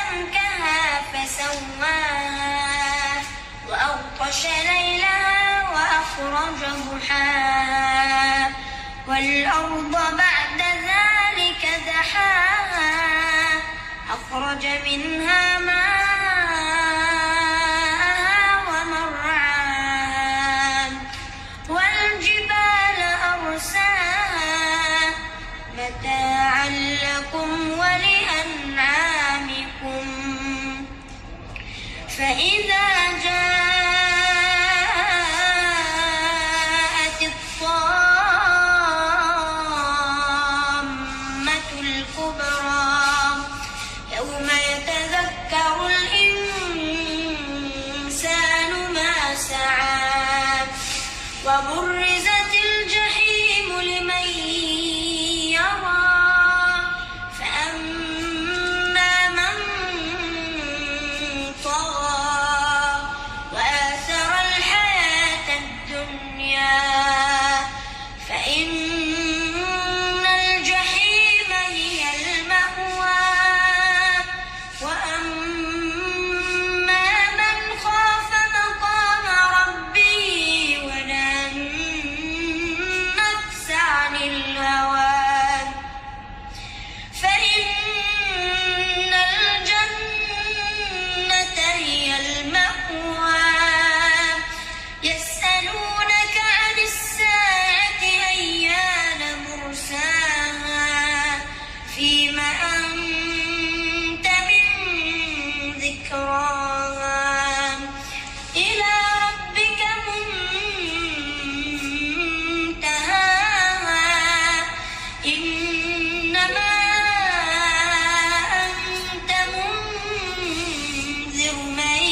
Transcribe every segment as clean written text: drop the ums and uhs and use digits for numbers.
سمكها فسواها وأغطش ليلها وأخرج ضحاها والأرض بعد ذلك دحاها أخرج منها ماءها ومرعاها والجبال أرساها متاعا لكم ولأنعامكم فإذا جاءت الطامة الكبرى يوم يتذكر الإنسان ما سعى وبرزت الجحيم لمن يرى فأما من طغى وآثر الحياة الدنيا فإن الجحيم هي المأوى وأما من خاف مقام ربه ونهى النفس عن الهوى فإن الجنة هي المأوى يسألونك عن الساعة أيان مرساها فيم أنت من ذكراها إلى ربك منتهاها إنما أنت منذر من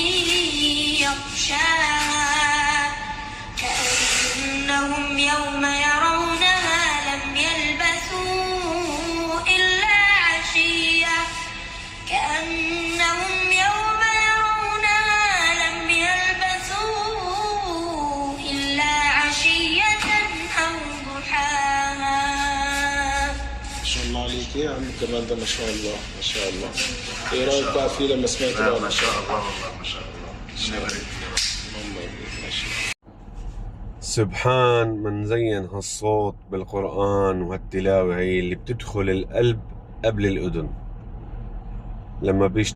يخشاها كأنهم يوم يرونها لم يلبثوا إلا عشية كأنهم يوم يرونها لم يلبثوا إلا عشية أو ضحاها. ما شاء الله عليك يا عم كمان ده ما شاء الله ما شاء الله. ايه رايك بقى فيه لما سمعت بقى؟ ما شاء الله والله ما شاء الله. الله يبارك فيك. اللهم امين. ماشي. سبحان من زين هالصوت بالقرآن وهالتلاوة هي اللي بتدخل القلب قبل الأذن لما